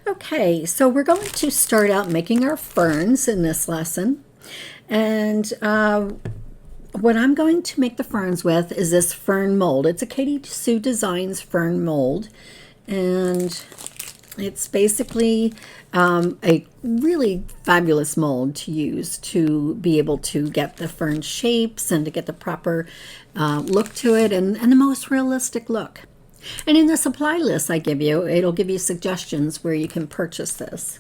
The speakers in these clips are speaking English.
Okay, so we're going to start out making our ferns in this lesson. And what I'm going to make the ferns with is this fern mold. It's a Katie Sue Designs fern mold. And it's basically a really fabulous mold to use to be able to get the fern shapes and to get the proper look to it and the most realistic look. And in the supply list I give you, it'll give you suggestions where you can purchase this.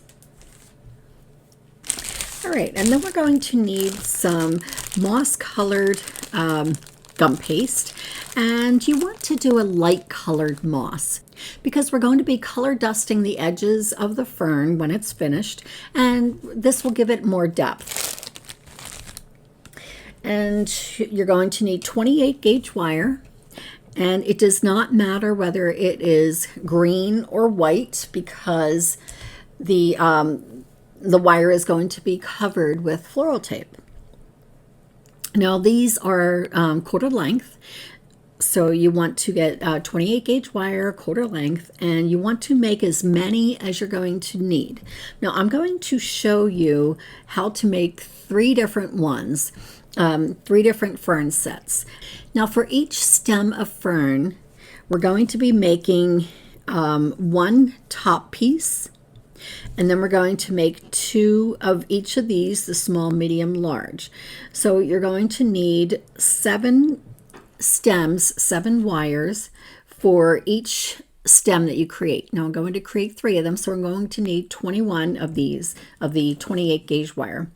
All right, and then we're going to need some moss-colored gum paste, and you want to do a light-colored moss because we're going to be color dusting the edges of the fern when it's finished, and this will give it more depth. And you're going to need 28 gauge wire. And it does not matter whether it is green or white because the wire is going to be covered with floral tape. Now these are quarter length, so you want to get 28 gauge wire, quarter length, and you want to make as many as you're going to need. Now I'm going to show you how to make 3 different ones. 3 different fern sets. Now for each stem of fern, we're going to be making 1 top piece, and then we're going to make 2 of each of these, the small, medium, large. So you're going to need 7 stems, 7 wires for each stem that you create. Now I'm going to create 3 of them, so we're going to need 21 of these, of the 28 gauge wire.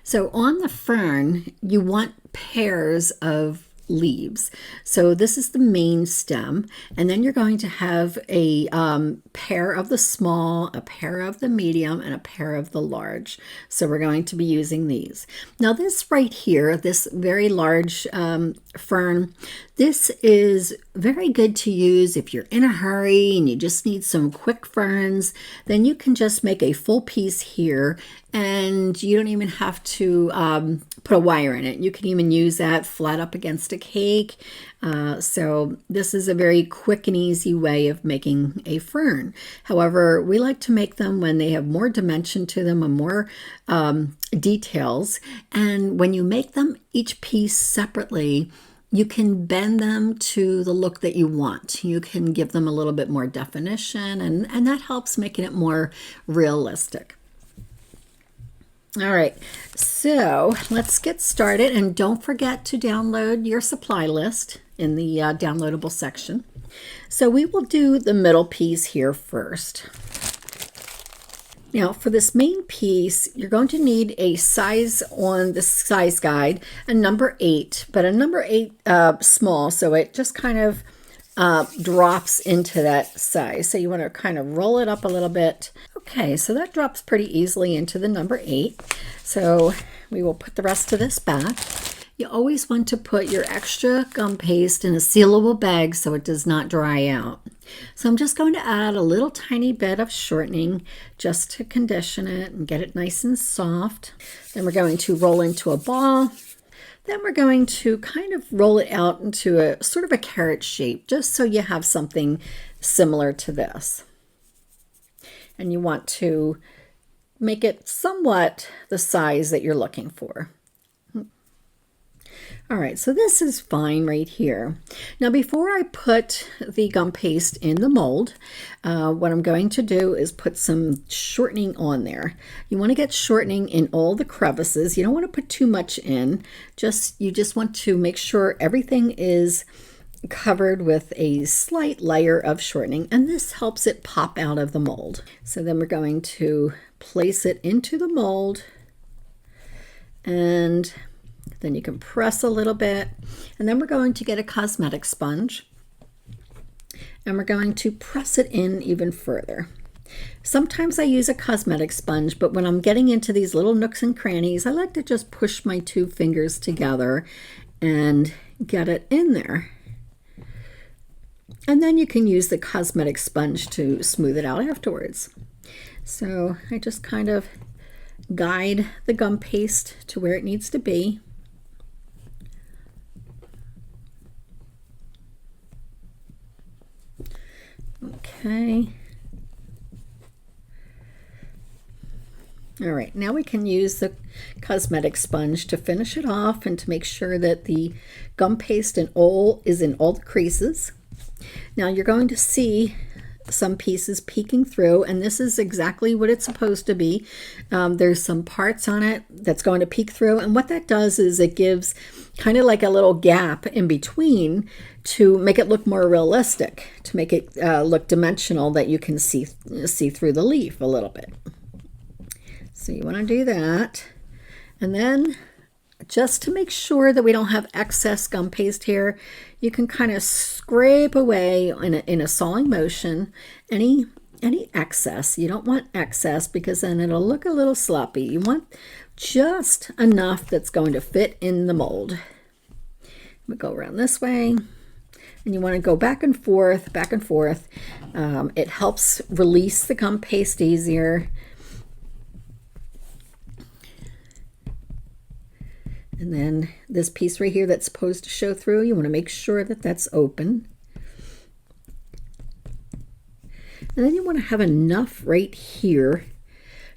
So on the fern, you want pairs of leaves. So this is the main stem, and then you're going to have a pair of the small, a pair of the medium, and a pair of the large. So we're going to be using these. Now this right here, this very large fern, this is very good to use if you're in a hurry and you just need some quick ferns. Then you can just make a full piece here, and you don't even have to put a wire in it. You can even use that flat up against a cake. So this is a very quick and easy way of making a fern. However, we like to make them when they have more dimension to them and more details. And when you make them each piece separately, you can bend them to the look that you want. You can give them a little bit more definition, and that helps making it more realistic. All right, so let's get started, and don't forget to download your supply list in the downloadable section. So we will do the middle piece here first. Now for this main piece, you're going to need a size on the size guide, a number 8, but a number 8 small, so it just kind of drops into that size. So you want to kind of roll it up a little bit. Okay, so that drops pretty easily into the number 8. So we will put the rest of this back. You always want to put your extra gum paste in a sealable bag so it does not dry out. So I'm just going to add a little tiny bit of shortening just to condition it and get it nice and soft. Then we're going to roll into a ball. Then we're going to kind of roll it out into a sort of a carrot shape, just so you have something similar to this. And you want to make it somewhat the size that you're looking for. All right, so this is fine right here. Now before I put the gum paste in the mold, what I'm going to do is put some shortening on there. You want to get shortening in all the crevices. You don't want to put too much in. You just want to make sure everything is covered with a slight layer of shortening, and this helps it pop out of the mold. So then we're going to place it into the mold, and then you can press a little bit, and then we're going to get a cosmetic sponge, and we're going to press it in even further. Sometimes I use a cosmetic sponge, but when I'm getting into these little nooks and crannies, I like to just push my 2 fingers together and get it in there. And then you can use the cosmetic sponge to smooth it out afterwards. So I just kind of guide the gum paste to where it needs to be. Okay. All right, now we can use the cosmetic sponge to finish it off and to make sure that the gum paste and all is in all the creases. Now you're going to see some pieces peeking through, and this is exactly what it's supposed to be. There's some parts on it that's going to peek through, and what that does is it gives kind of like a little gap in between to make it look more realistic, to make it look dimensional, that you can see through the leaf a little bit. So you want to do that, and then just to make sure that we don't have excess gum paste here, you can kind of scrape away in a sawing motion any excess. You don't want excess because then it'll look a little sloppy. You want just enough that's going to fit in the mold. We go around this way, and you want to go back and forth, back and forth. It helps release the gum paste easier. And then this piece right here that's supposed to show through, you want to make sure that that's open. And then you want to have enough right here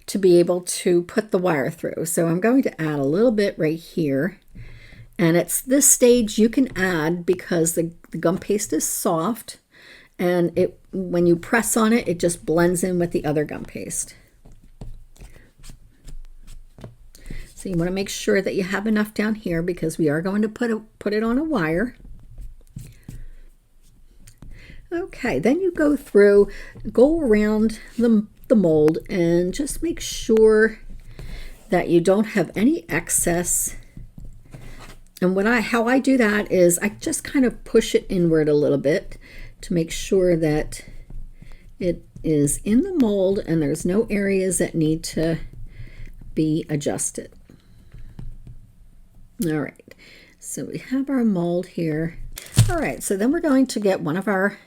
to be able to put the wire through. So I'm going to add a little bit right here. And it's this stage you can add because the gum paste is soft, and when you press on it, it just blends in with the other gum paste. So you want to make sure that you have enough down here because we are going to put it on a wire. Okay, then you go around the mold and just make sure that you don't have any excess. And how I do that is I just kind of push it inward a little bit to make sure that it is in the mold and there's no areas that need to be adjusted. All right, so we have our mold here. All right, so then we're going to get one of our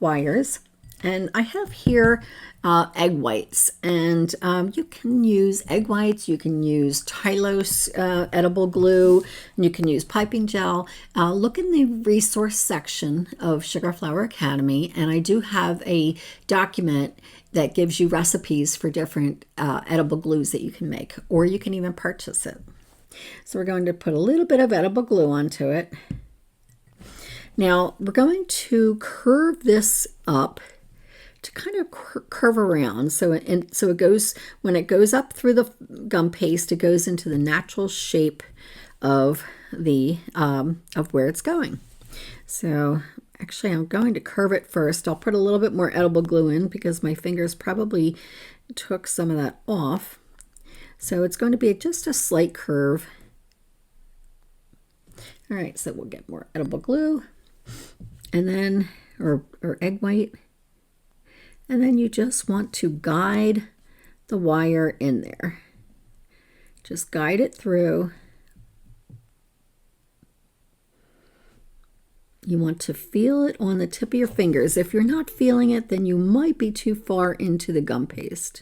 wires, and I have here egg whites, and you can use egg whites, you can use Tylose edible glue, and you can use piping gel. Look in the resource section of Sugar Flower Academy, and I do have a document that gives you recipes for different edible glues that you can make, or you can even purchase it. So we're going to put a little bit of edible glue onto it. Now we're going to curve this up to kind of curve around, so it goes, when it goes up through the gum paste, it goes into the natural shape of where it's going. So actually, I'm going to curve it first. I'll put a little bit more edible glue in because my fingers probably took some of that off. So it's going to be just a slight curve. All right, so we'll get more edible glue, and then, or egg white. And then you just want to guide the wire in there. Just guide it through. You want to feel it on the tip of your fingers. If you're not feeling it, then you might be too far into the gum paste.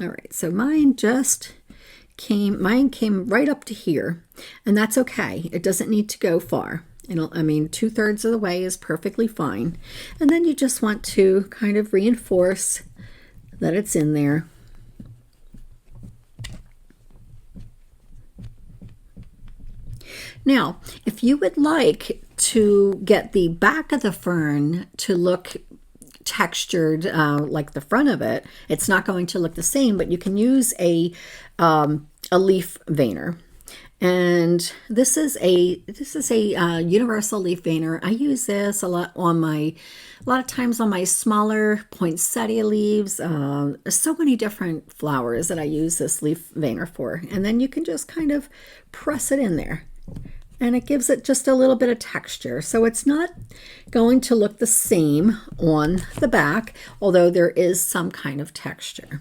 All right, so mine came right up to here, and that's okay. It doesn't need to go far. I mean, 2/3 of the way is perfectly fine. And then you just want to kind of reinforce that it's in there. Now, if you would like to get the back of the fern to look textured like the front of it, it's not going to look the same, but you can use a leaf veiner. And this is a universal leaf veiner. I use this a lot of times on my smaller poinsettia leaves. So many different flowers that I use this leaf veiner for. And then you can just kind of press it in there, and it gives it just a little bit of texture. So it's not going to look the same on the back, although there is some kind of texture.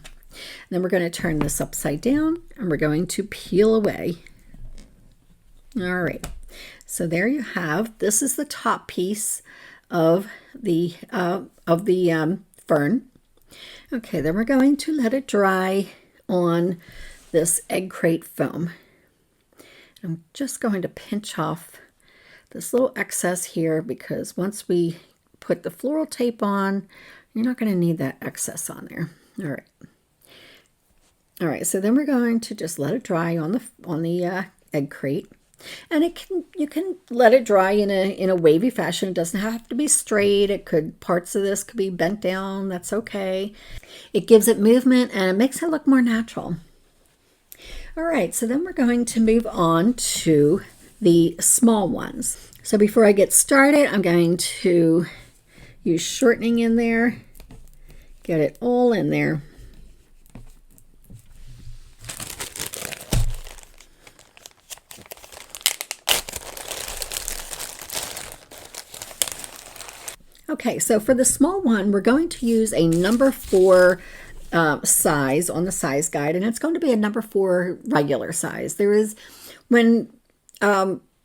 Then we're going to turn this upside down, and we're going to peel away. All right, so there you have, this is the top piece of the fern. Okay, then we're going to let it dry on this egg crate foam. I'm just going to pinch off this little excess here because once we put the floral tape on, you're not going to need that excess on there. All right. All right, so then we're going to just let it dry on the egg crate. And you can let it dry in a wavy fashion. It doesn't have to be straight. Parts of this could be bent down. That's okay. It gives it movement and it makes it look more natural. All right, so then we're going to move on to the small ones. So before I get started, I'm going to use shortening in there. Get it all in there. Okay, so for the small one, we're going to use a number 4 size on the size guide, and it's going to be a number 4 regular size. There is, when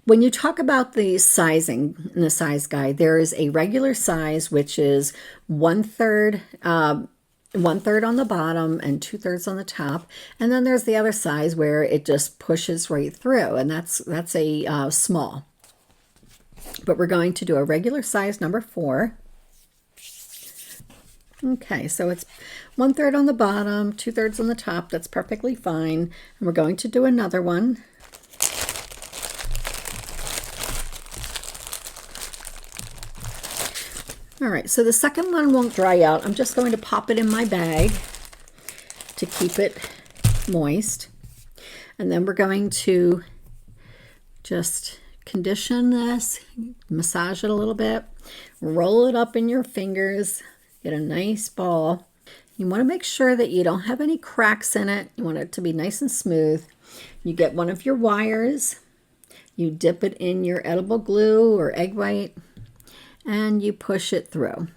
you talk about the sizing in the size guide, there is a regular size, which is 1/3 on the bottom and 2/3 on the top, and then there's the other size where it just pushes right through, and that's a small. But we're going to do a regular size number 4. Okay, so it's 1/3 on the bottom, 2/3 on the top. That's perfectly fine. And we're going to do another one. All right, so the second one won't dry out. I'm just going to pop it in my bag to keep it moist. And then we're going to just condition this, massage it a little bit, roll it up in your fingers, get a nice ball. You want to make sure that you don't have any cracks in it. You want it to be nice and smooth. You get one of your wires, you dip it in your edible glue or egg white, and you push it through.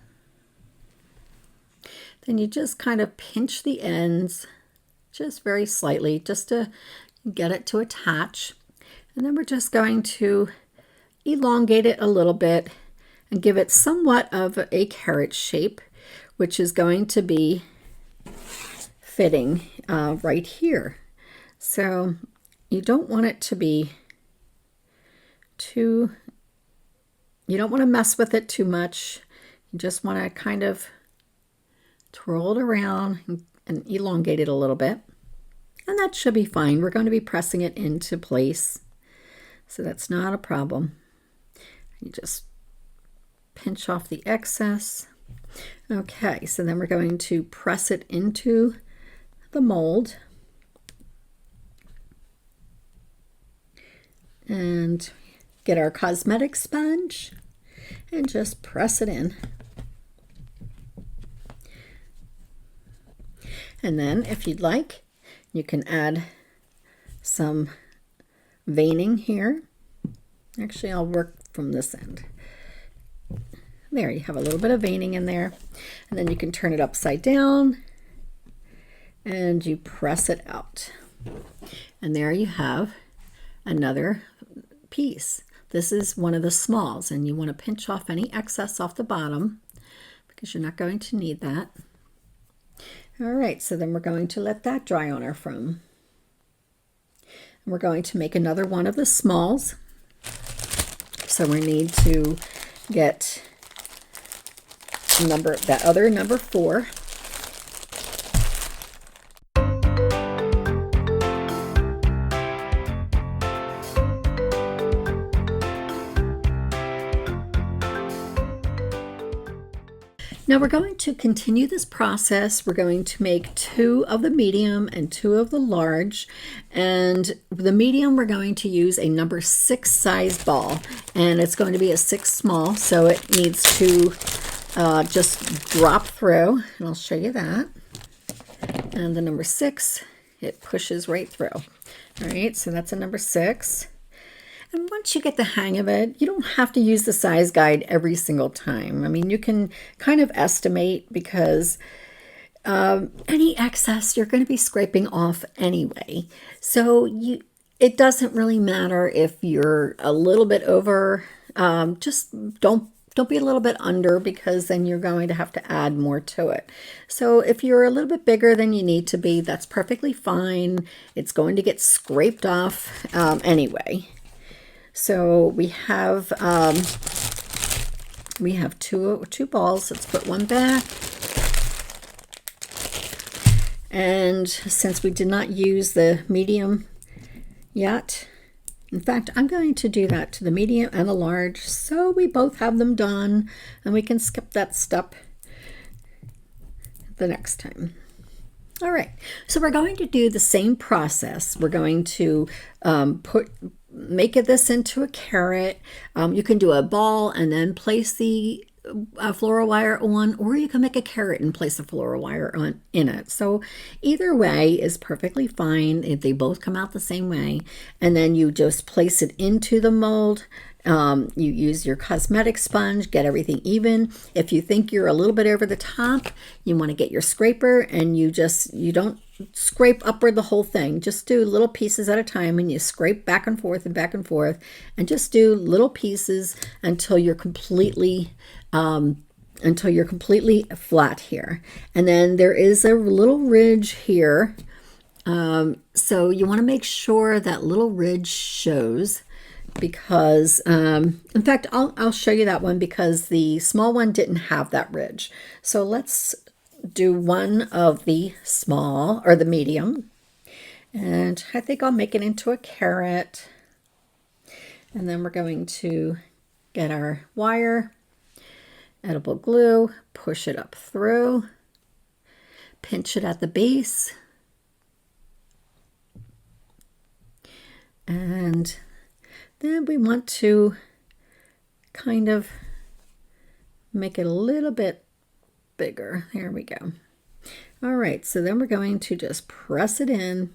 Then you just kind of pinch the ends, just very slightly, just to get it to attach. And then we're just going to elongate it a little bit and give it somewhat of a carrot shape, which is going to be fitting right here. So you don't want it to be you don't want to mess with it too much. You just want to kind of twirl it around and elongate it a little bit. And that should be fine. We're going to be pressing it into place, so that's not a problem. You just pinch off the excess. Okay, so then we're going to press it into the mold. And get our cosmetic sponge and just press it in. And then if you'd like, you can add some veining here. Actually, I'll work from this end. There, you have a little bit of veining in there. And then you can turn it upside down and you press it out. And there you have another piece. This is one of the smalls, and you want to pinch off any excess off the bottom because you're not going to need that. All right, so then we're going to let that dry on our foam. And we're going to make another one of the smalls. So we need to get that other number 4. Now we're going to continue this process. We're going to make 2 of the medium and 2 of the large. And the medium, we're going to use a number 6 size ball. And it's going to be a 6 small, so it needs to just drop through. And I'll show you that. And the number 6, it pushes right through. All right, so that's a number 6. And once you get the hang of it, you don't have to use the size guide every single time. I mean, you can kind of estimate because any excess you're going to be scraping off anyway. So it doesn't really matter if you're a little bit over. Just don't be a little bit under, because then you're going to have to add more to it. So if you're a little bit bigger than you need to be, that's perfectly fine. It's going to get scraped off anyway. So we have two balls. Let's put one back. And since we did not use the medium yet, in fact, I'm going to do that to the medium and the large so we both have them done and we can skip that step the next time. All right, so we're going to do the same process. We're going to make this into a carrot. You can do a ball and then place the floral wire on, or you can make a carrot and place the floral wire on in it. So either way is perfectly fine if they both come out the same way. And then you just place it into the mold. You use your cosmetic sponge, get everything even. If you think you're a little bit over the top, you want to get your scraper, and you don't scrape upward the whole thing. Just do little pieces at a time, and you scrape back and forth, and just do little pieces until you're completely flat here. And then there is a little ridge here. So you want to make sure that little ridge shows, because in fact I'll show you that one, because the small one didn't have that ridge. So let's do one of the small, or the medium, and I think I'll make it into a carrot. And then we're going to get our wire, edible glue, push it up through, pinch it at the base, and then we want to kind of make it a little bit bigger. There we go. All right, so then we're going to just press it in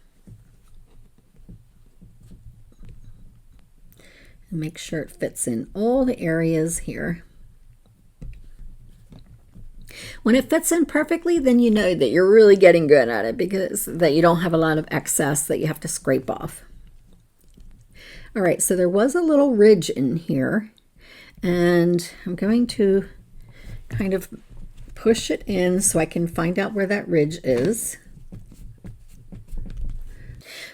and make sure it fits in all the areas here. When it fits in perfectly, then you know that you're really getting good at it, because that you don't have a lot of excess that you have to scrape off. All right, so there was a little ridge in here, and I'm going to kind of push it in so I can find out where that ridge is.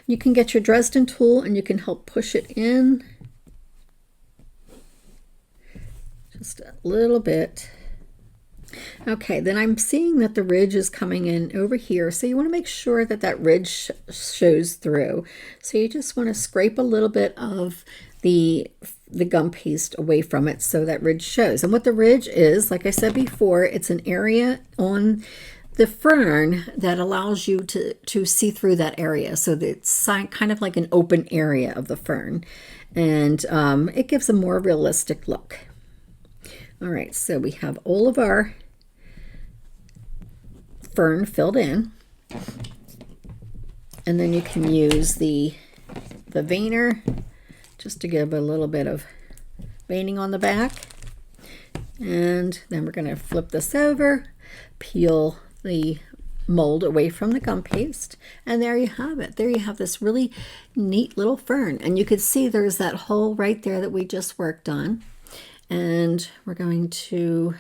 You can get your Dresden tool and you can help push it in just a little bit. Okay, then I'm seeing that the ridge is coming in over here, so you want to make sure that that ridge shows through. So you just want to scrape a little bit of the gum paste away from it so that ridge shows. And what the ridge is, like I said before, it's an area on the fern that allows you to see through that area. So it's kind of like an open area of the fern, and it gives a more realistic look. All right, so we have all of our fern filled in, and then you can use the veiner just to give a little bit of veining on the back. And then we're going to flip this over, peel the mold away from the gum paste, and there you have it. There you have this really neat little fern, and you can see there's that hole right there that we just worked on. And we're going to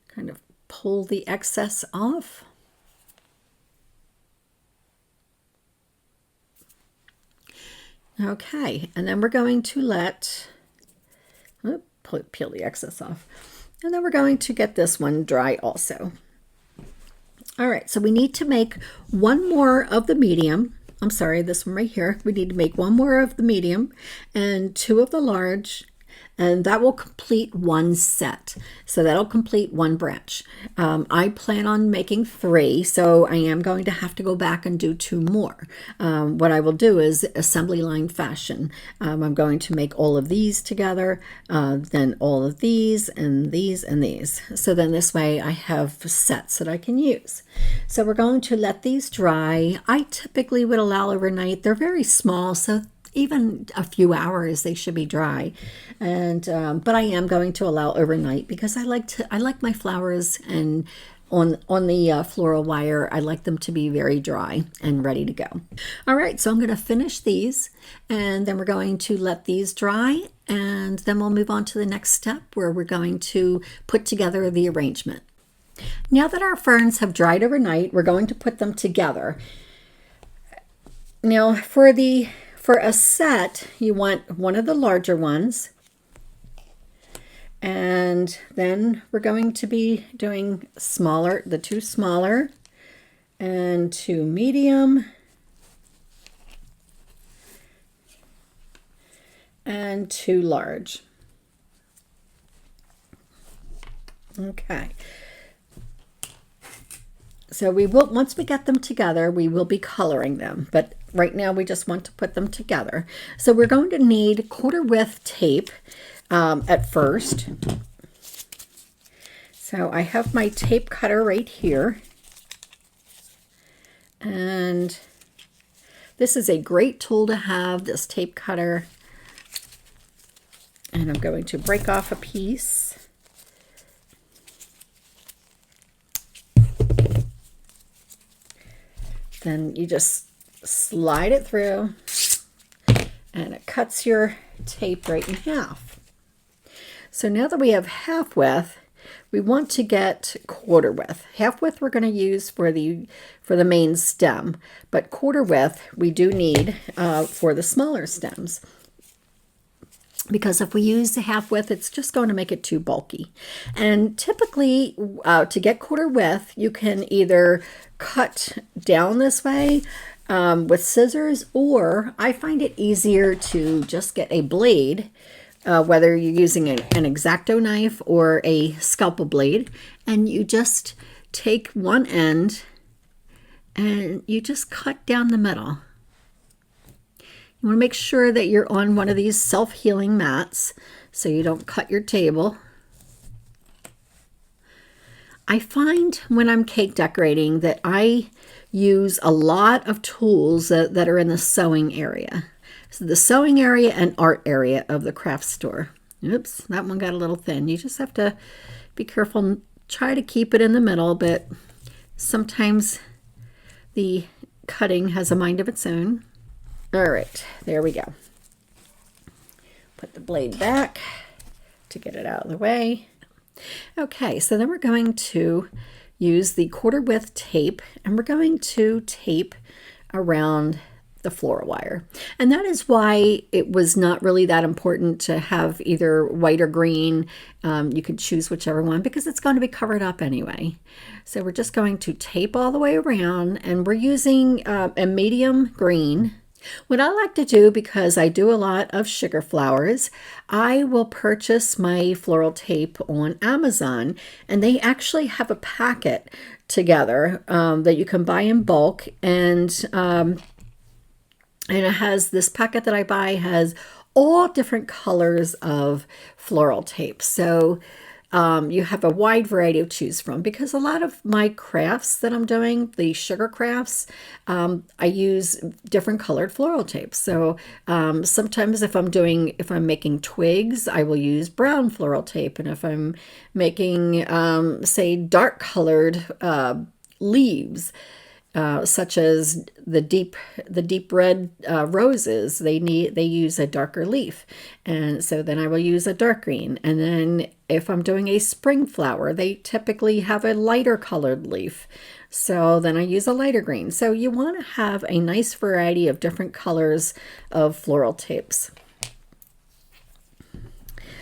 kind of pull the excess off. Okay, and then we're going to peel the excess off. And then we're going to get this one dry also. All right, so we need to make one more of the medium. I'm sorry, this one right here. We need to make one more of the medium and two of the large, and that will complete one set. So that'll complete one branch. I plan on making 3, so I am going to have to go back and do 2 more. What I will do is assembly line fashion. I'm going to make all of these together, then all of these and these and these. So then this way I have sets that I can use. So we're going to let these dry. I typically would allow overnight. They're very small, so even a few hours they should be dry. And but I am going to allow overnight because I like my flowers, and on the floral wire I like them to be very dry and ready to go. All right, so I'm going to finish these, and then we're going to let these dry, and then we'll move on to the next step where we're going to put together the arrangement. Now that our ferns have dried overnight, we're going to put them together. Now for a set, you want one of the larger ones, and then we're going to be doing the 2 smaller, and to medium and to large. Okay. So we will, once we get them together, we will be coloring them, but right now we just want to put them together. So we're going to need quarter width tape at first. So I have my tape cutter right here, and this is a great tool to have, this tape cutter. And I'm going to break off a piece. Then you just slide it through and it cuts your tape right in half. So now that we have half width, we want to get quarter width. Half width we're going to use for the main stem, but quarter width we do need for the smaller stems. Because if we use the half width, it's just going to make it too bulky. And typically, to get quarter width, you can either cut down this way with scissors, or I find it easier to just get a blade, whether you're using an X-Acto knife or a scalpel blade, and you just take one end and you just cut down the middle. You want to make sure that you're on one of these self-healing mats so you don't cut your table. I find when I'm cake decorating that I use a lot of tools that are in the sewing area. So the sewing area and art area of the craft store. Oops, that one got a little thin. You just have to be careful. Try to keep it in the middle, but sometimes the cutting has a mind of its own. All right, there we go. Put the blade back to get it out of the way. Okay, so then we're going to use the quarter width tape, and we're going to tape around the floral wire. And that is why it was not really that important to have either white or green. You could choose whichever one because it's going to be covered up anyway. So we're just going to tape all the way around, and we're using a medium green. What I like to do, because I do a lot of sugar flowers, I will purchase my floral tape on Amazon, and they actually have a packet together that you can buy in bulk, and it has, this packet that I buy has all different colors of floral tape. So you have a wide variety to choose from, because a lot of my crafts that I'm doing, the sugar crafts, I use different colored floral tapes. So sometimes if I'm making twigs, I will use brown floral tape. And if I'm making, say, dark colored leaves, such as the deep red roses, they use a darker leaf, and so then I will use a dark green. And then if I'm doing a spring flower, they typically have a lighter colored leaf, so then I use a lighter green. So you want to have a nice variety of different colors of floral tapes.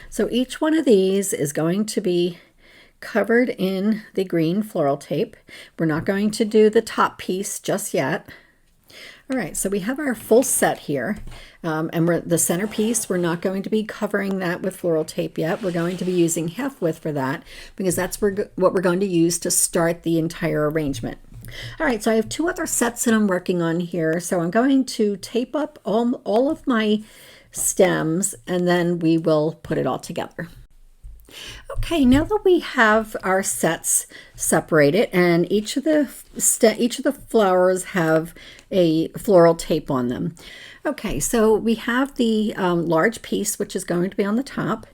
So each one of these is going to be covered in the green floral tape. We're not going to do the top piece just yet. All right, so we have our full set here, and the centerpiece, we're not going to be covering that with floral tape yet. We're going to be using half width for that, because that's what we're going to use to start the entire arrangement. All right, so I have two other sets that I'm working on here. So I'm going to tape up all of my stems, and then we will put it all together. Okay, now that we have our sets separated, and each of the flowers have a floral tape on them. Okay, so we have the large piece, which is going to be on the top,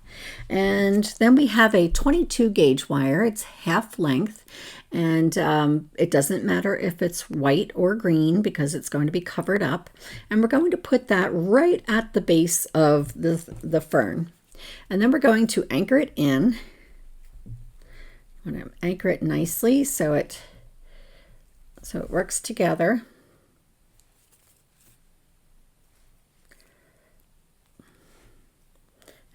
and then we have a 22 gauge wire. It's half length, and it doesn't matter if it's white or green because it's going to be covered up, and we're going to put that right at the base of the fern. And then we're going to anchor it in. I'm going to anchor it nicely so it works together.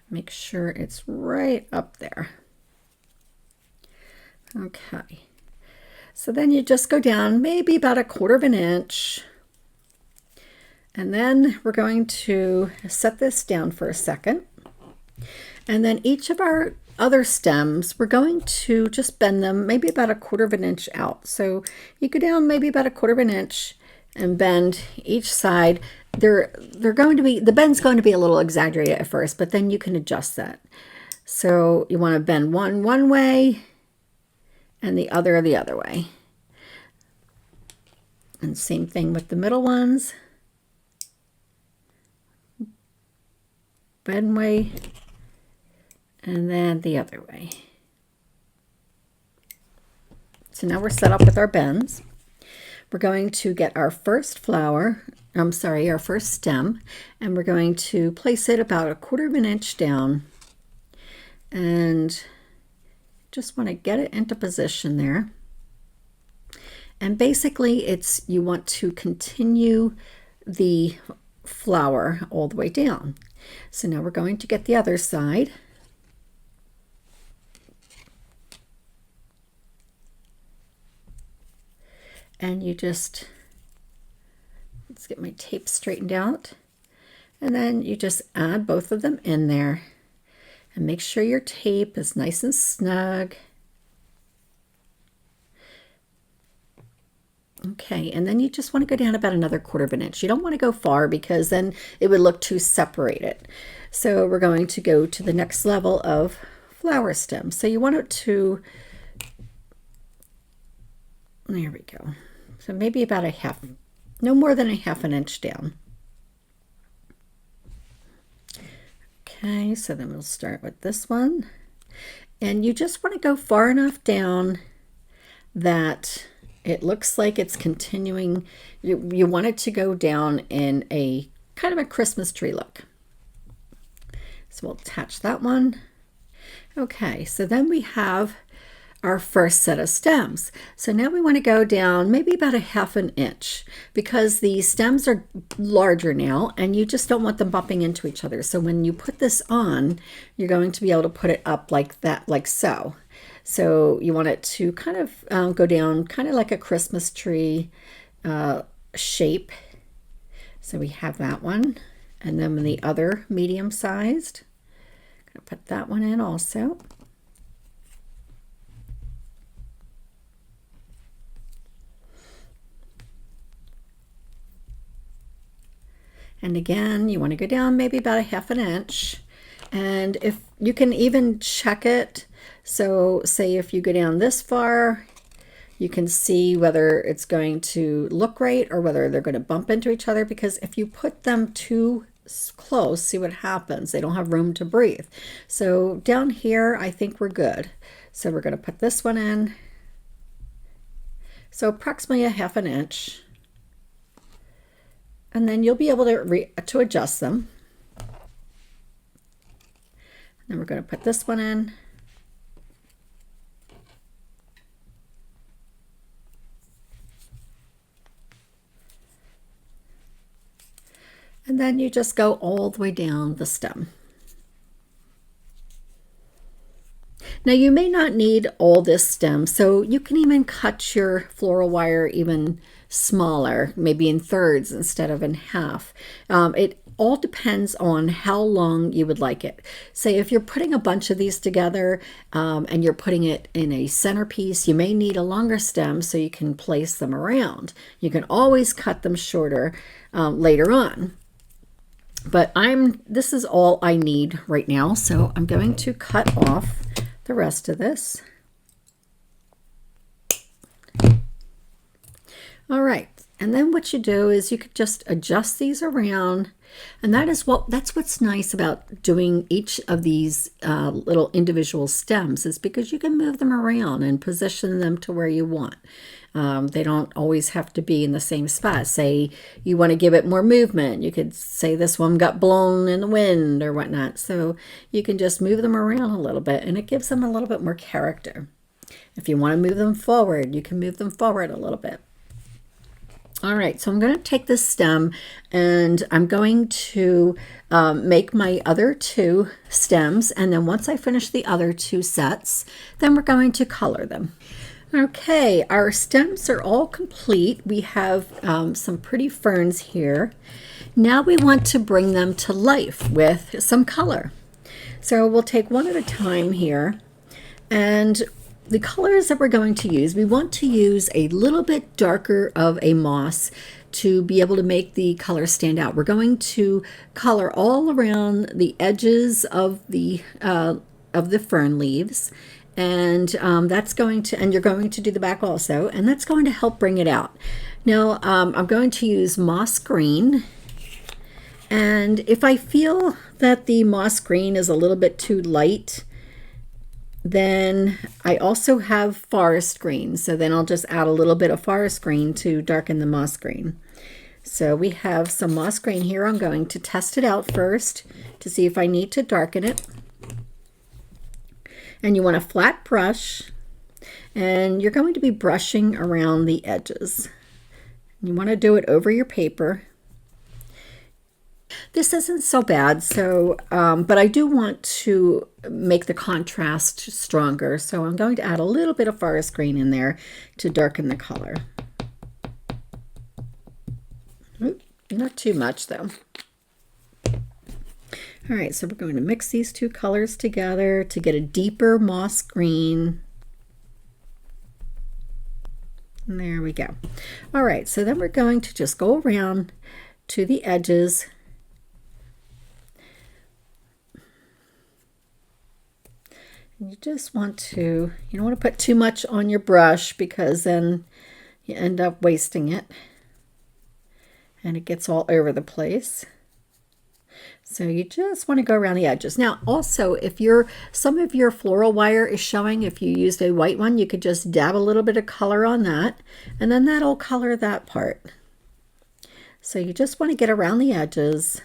Make sure it's right up there. Okay. So then you just go down maybe about 1/4 of an inch. And then we're going to set this down for a second. And then each of our other stems, we're going to just bend them maybe about 1/4 of an inch out. So you go down maybe about 1/4 of an inch and bend each side. They're going to be, the bend's going to be a little exaggerated at first, but then you can adjust that. So you want to bend one way and the other way. And same thing with the middle ones. Bend way and then the other way. So now we're set up with our bends. We're going to get our first flower, our first stem, and we're going to place it about 1/4 of an inch down and just want to get it into position there. And basically you want to continue the flower all the way down. So now we're going to get the other side. And you just, let's get my tape straightened out. And then you just add both of them in there. And make sure your tape is nice and snug. Okay, and then you just want to go down about another 1/4 of an inch. You don't want to go far because then it would look too separated. So we're going to go to the next level of flower stem. So you want it to, there we go. So maybe about no more than 1/2 an inch down. Okay, so then we'll start with this one. And you just want to go far enough down that it looks like it's continuing. You want it to go down in a kind of a Christmas tree look. So we'll attach that one. Okay, so then we have our first set of stems. So now we want to go down maybe about 1/2 an inch because the stems are larger now and you just don't want them bumping into each other. So when you put this on, you're going to be able to put it up like that, like so. So you want it to kind of go down kind of like a Christmas tree shape. So we have that one. And then the other medium sized, I'm going to put that one in also. And again, you want to go down maybe about 1/2 an inch. And if you can even check it, so say if you go down this far, you can see whether it's going to look right or whether they're going to bump into each other, because if you put them too close, see what happens. They don't have room to breathe. So down here, I think we're good. So we're going to put this one in. So approximately 1/2 an inch. And then you'll be able to adjust them. And then we're going to put this one in. And then you just go all the way down the stem. Now you may not need all this stem, so you can even cut your floral wire even smaller, maybe in thirds instead of in half. It all depends on how long you would like it. Say if you're putting a bunch of these together and you're putting it in a centerpiece, you may need a longer stem so you can place them around. You can always cut them shorter later on. But this is all I need right now, so I'm going to cut off the rest of this. All right, and then what you do is you could just adjust these around, and that's what's nice about doing each of these little individual stems, is because you can move them around and position them to where you want. They don't always have to be in the same spot. Say you want to give it more movement. You could say this one got blown in the wind or whatnot. So you can just move them around a little bit and it gives them a little bit more character. If you want to move them forward, you can move them forward a little bit. All right, so I'm going to take this stem and I'm going to make my other two stems. And then once I finish the other two sets, then we're going to color them. Okay, our stems are all complete. We have some pretty ferns here. Now we want to bring them to life with some color. So we'll take one at a time here. And the colors that we're going to use, we want to use a little bit darker of a moss to be able to make the color stand out. We're going to color all around the edges of the fern leaves, and that's going to, and you're going to do the back also, and that's going to help bring it out. Now I'm going to use moss green, and if I feel that the moss green is a little bit too light, then I also have forest green, so then I'll just add a little bit of forest green to darken the moss green. So we have some moss green here. I'm going to test it out first to see if I need to darken it. And you want a flat brush, and you're going to be brushing around the edges. You want to do it over your paper. This isn't so bad, so but I do want to make the contrast stronger, so I'm going to add a little bit of forest green in there to darken the color. Not too much though. All right, so we're going to mix these two colors together to get a deeper moss green. And there we go. All right, so then we're going to just go around to the edges. You just want to, you don't want to put too much on your brush because then you end up wasting it and it gets all over the place. So you just want to go around the edges. Now also, if some of your floral wire is showing, if you used a white one, you could just dab a little bit of color on that, and then that'll color that part. So you just want to get around the edges.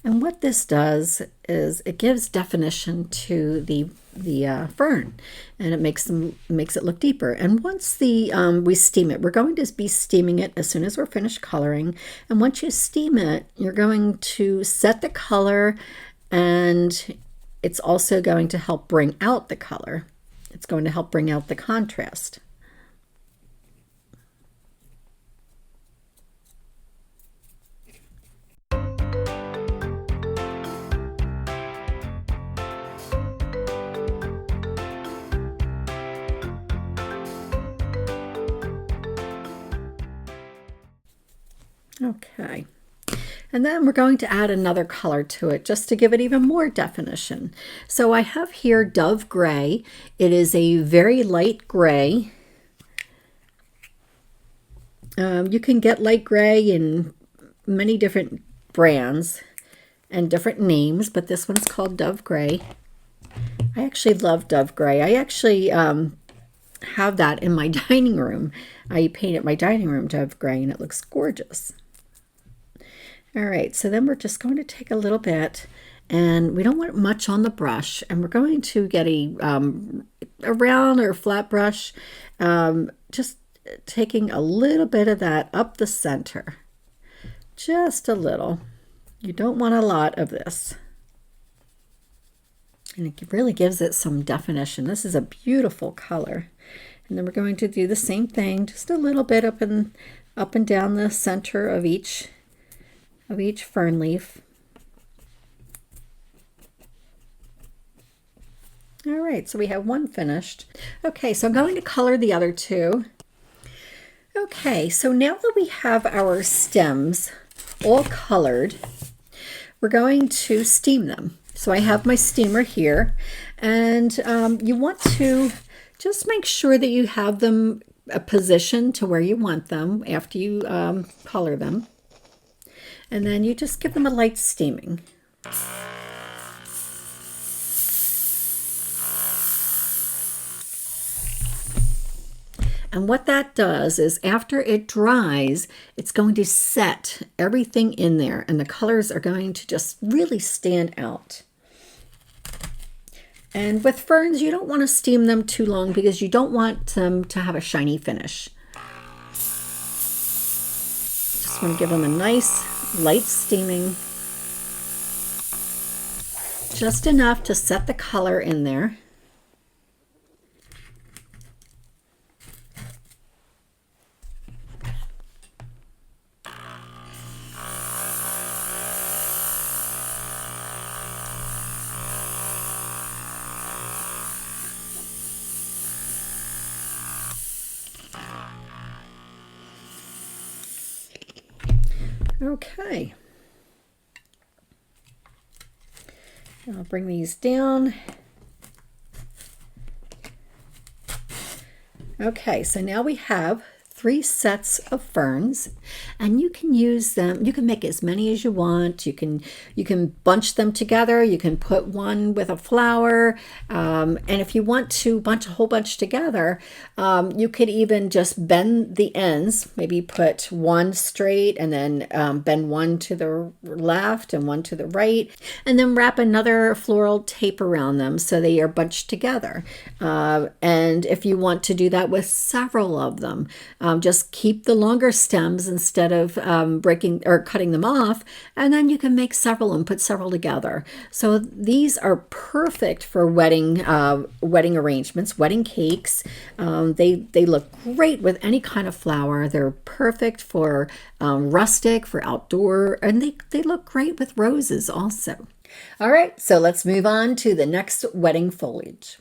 And what this does is it gives definition to the fern, and it makes it look deeper. And once we steam it, we're going to be steaming it as soon as we're finished coloring. And once you steam it, you're going to set the color, and it's also going to help bring out the color. It's going to help bring out the contrast. Okay, and then we're going to add another color to it just to give it even more definition. So I have here Dove Gray. It is a very light gray. You can get light gray in many different brands and different names, but this one's called Dove Gray. I actually love Dove Gray. I actually have that in my dining room. I painted my dining room Dove Gray, and it looks gorgeous. All right, so then we're just going to take a little bit, and we don't want much on the brush, and we're going to get a round or flat brush, just taking a little bit of that up the center, just a little. You don't want a lot of this. And it really gives it some definition. This is a beautiful color. And then we're going to do the same thing, just a little bit up and down the center of each fern leaf. All right, so we have one finished. Okay, so I'm going to color the other two. Okay, so now that we have our stems all colored, we're going to steam them. So I have my steamer here, and you want to just make sure that you have them positioned to where you want them after you color them. And then you just give them a light steaming. And what that does is after it dries, it's going to set everything in there, and the colors are going to just really stand out. And with ferns, you don't want to steam them too long because you don't want them to have a shiny finish. Just want to give them a nice light steaming, just enough to set the color in there. Okay, I'll bring these down. Okay, so now we have 3 sets of ferns, and you can use them. You can make as many as you want. You can bunch them together. You can put one with a flower, and if you want to bunch a whole bunch together, you could even just bend the ends. Maybe put one straight and then bend one to the left and one to the right, and then wrap another floral tape around them so they are bunched together. And if you want to do that with several of them, just keep the longer stems instead of breaking or cutting them off, and then you can make several and put several together. So these are perfect for wedding arrangements, wedding cakes. They look great with any kind of flower. They're perfect for rustic, for outdoor, and they look great with roses also. All right, so let's move on to the next wedding foliage.